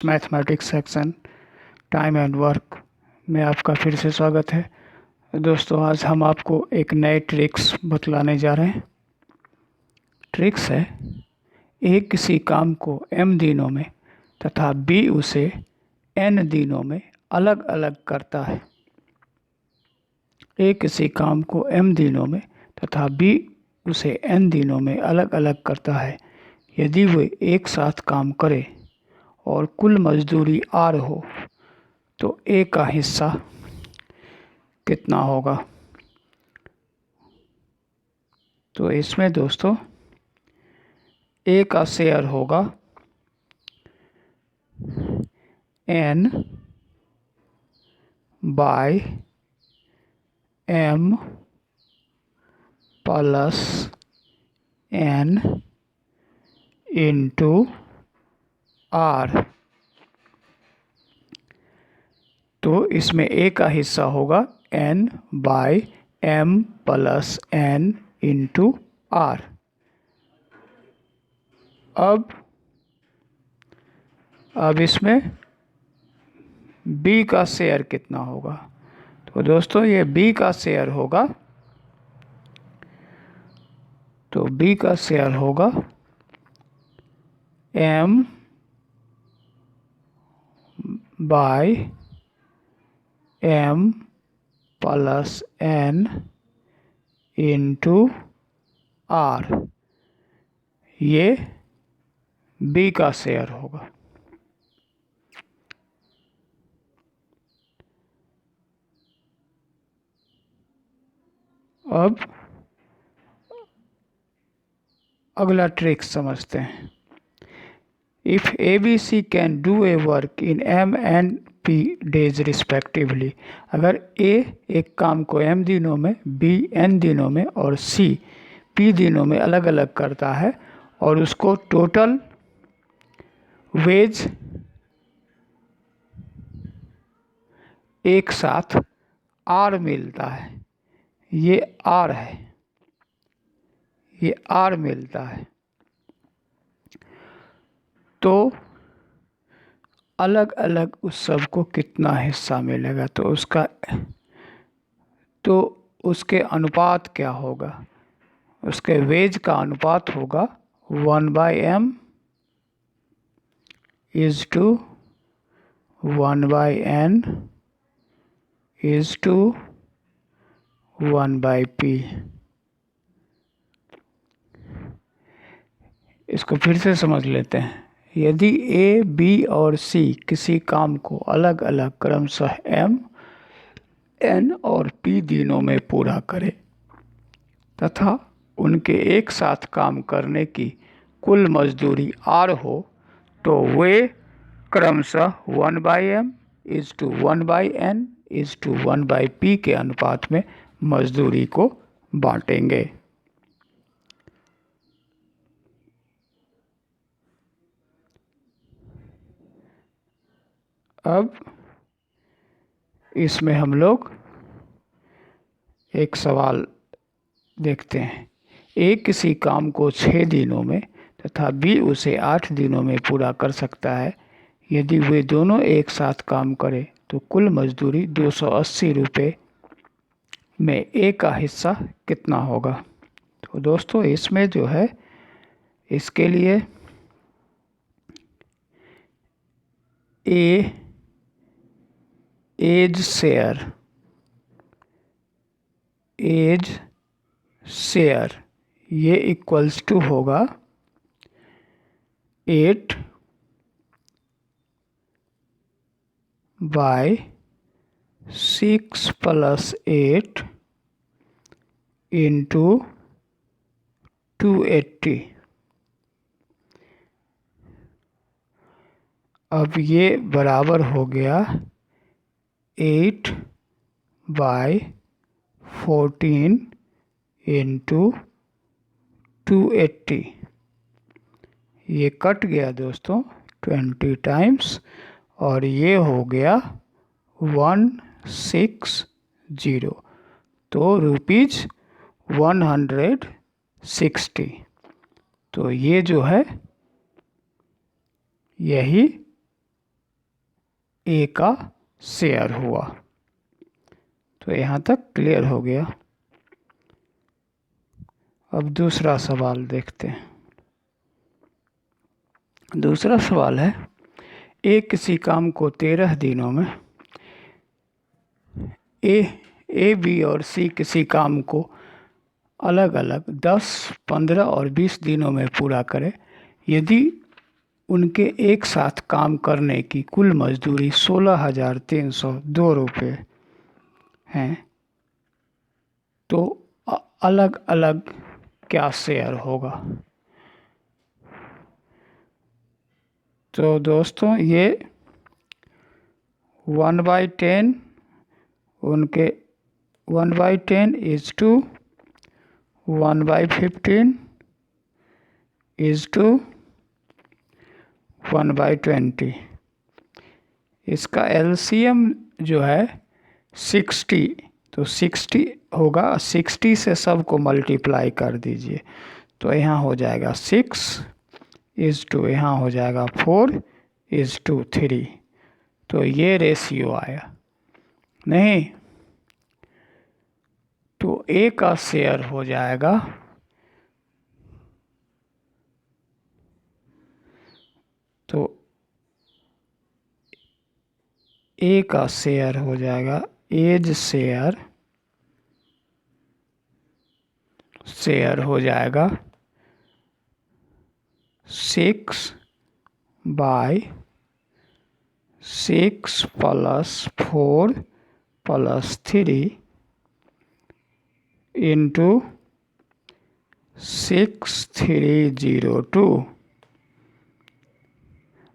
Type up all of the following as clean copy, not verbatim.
Mathematics section time and work में आपका फिर से स्वागत है। दोस्तों, आज हम आपको एक नए ट्रिक्स बतलाने जा रहे हैं। ट्रिक्स है, ए किसी काम को m दिनों में तथा b उसे n दिनों में अलग अलग करता है। ए किसी काम को m दिनों में तथा b उसे n दिनों में अलग अलग करता है। यदि वे एक साथ काम करे और कुल मजदूरी R हो तो ए का हिस्सा कितना होगा। तो इसमें दोस्तों ए का शेयर होगा n by m plus n into R। तो इसमें ए का हिस्सा होगा n by m plus n into R। अब इसमें b का शेयर कितना होगा। तो दोस्तों ये b का शेयर होगा, तो b का शेयर होगा m by m plus n into R। ये b का शेयर होगा। अब अगला ट्रिक समझते हैं। If ABC can do a work in m and p days respectively, अगर A एक काम को m दिनों में, B n दिनों में और C p दिनों में अलग अलग करता है और उसको टोटल वेज एक साथ R मिलता है, ये R है, ये R मिलता है, तो अलग अलग उस सब को कितना हिस्सा मिलेगा। तो उसके अनुपात क्या होगा। उसके वेज का अनुपात होगा 1/m is to 1/n is to 1/p। इसको फिर से समझ लेते हैं। यदि A, B और C किसी काम को अलग अलग क्रमशः m, n और p दिनों में पूरा करे तथा उनके एक साथ काम करने की कुल मजदूरी R हो, तो वे क्रमशः 1/m is to 1/n is to 1/p के अनुपात में मजदूरी को बांटेंगे। अब इसमें हम लोग एक सवाल देखते हैं। ए किसी काम को 6 दिनों में तथा B उसे 8 दिनों में पूरा कर सकता है। यदि वे दोनों एक साथ काम करें तो कुल मजदूरी 280 रुपये में A का हिस्सा कितना होगा। तो दोस्तों इसमें जो है, इसके लिए एज शेयर ये इक्वल्स टू होगा 8 बाय 6 प्लस 8 इंटू 280। अब ये बराबर हो गया 8 बाय 14 इंटू 280। ये कट गया दोस्तों 20 टाइम्स और ये हो गया 160, तो ₹160। तो ये जो है यही ए का शेयर हुआ। तो यहाँ तक क्लियर हो गया। अब दूसरा सवाल देखते हैं। दूसरा सवाल है, ए किसी काम को 13 दिनों में, ए बी और सी किसी काम को अलग अलग 10, 15 और 20 दिनों में पूरा करे। यदि उनके एक साथ काम करने की कुल मजदूरी 16,302 रुपये हैं, तो अलग अलग क्या शेयर होगा? तो दोस्तों ये 1/10 उनके 1/10 इज टू 1/15 इज टू 1/20। इसका एलसीएम जो है 60, तो 60 होगा। 60 से सबको मल्टीप्लाई कर दीजिए, तो यहाँ हो जाएगा 6:2, यहाँ हो जाएगा 4:3। तो ये रेशियो आया नहीं, तो ए का शेयर हो जाएगा, तो ए का शेयर हो जाएगा, एज शेयर हो जाएगा 6/6 + 4 + 3 इंटू 6302।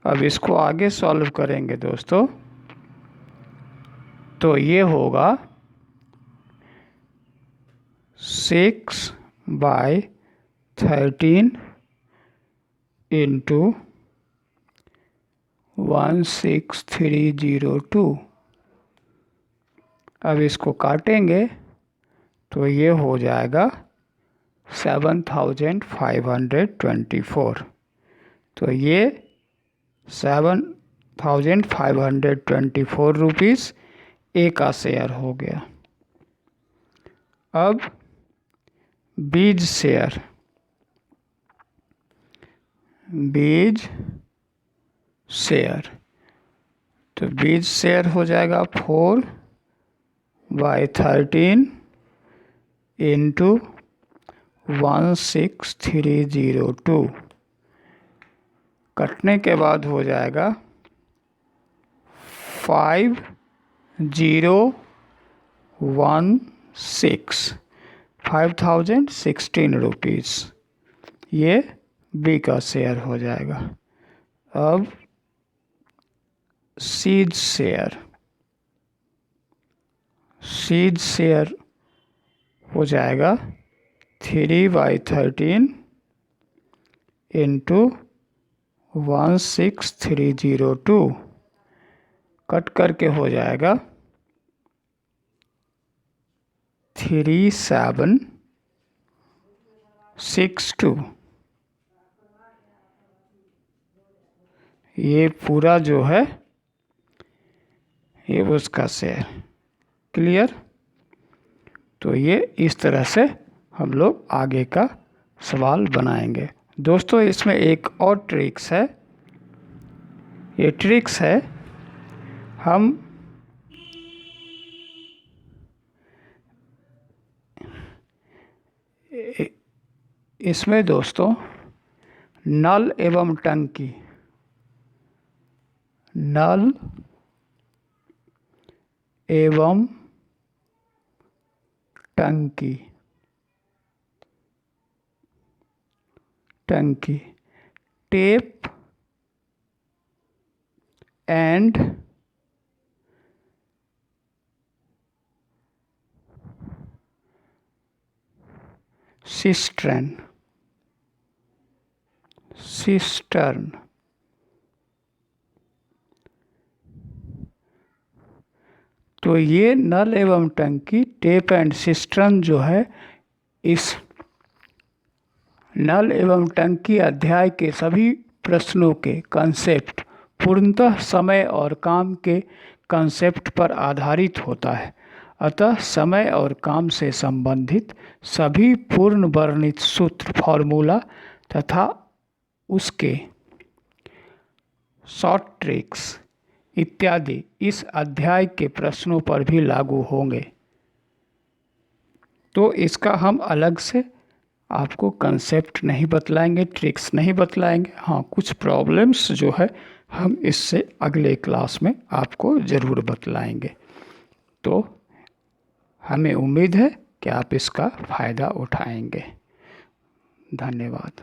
अब इसको आगे सॉल्व करेंगे दोस्तों, तो ये होगा 6/13 इंटू 16302। अब इसको काटेंगे तो ये हो जाएगा 7,524। तो ये 7,524 रुपीज़ ए का शेयर हो गया। अब बीज शेयर, तो बीज शेयर हो जाएगा 4/13 इंटू 16302। कटने के बाद हो जाएगा 5,016 रुपीज़, ये बी का शेयर हो जाएगा। अब सीड शेयर हो जाएगा 3/13 इंटू 16302। कट करके हो जाएगा 3762। ये पूरा जो है ये उसका शेयर। क्लियर? तो ये इस तरह से हम लोग आगे का सवाल बनाएंगे। दोस्तों इसमें एक और ट्रिक्स है। ये ट्रिक्स है, हम इसमें दोस्तों नल एवं टंकी, नल एवं टंकी, टेप एंड सिस्टर्न, तो ये नल एवं टंकी, टेप एंड सिस्टर्न जो है, इस नल एवं टंकी अध्याय के सभी प्रश्नों के कंसेप्ट पूर्णतः समय और काम के कंसेप्ट पर आधारित होता है। अतः समय और काम से संबंधित सभी पूर्ण वर्णित सूत्र, फॉर्मूला तथा उसके शॉर्ट ट्रिक्स इत्यादि इस अध्याय के प्रश्नों पर भी लागू होंगे। तो इसका हम अलग से आपको कंसेप्ट नहीं बतलाएंगे, ट्रिक्स नहीं बतलाएंगे। हाँ, कुछ प्रॉब्लम्स जो है हम इससे अगले क्लास में आपको ज़रूर बतलाएंगे। तो हमें उम्मीद है कि आप इसका फ़ायदा उठाएंगे। धन्यवाद।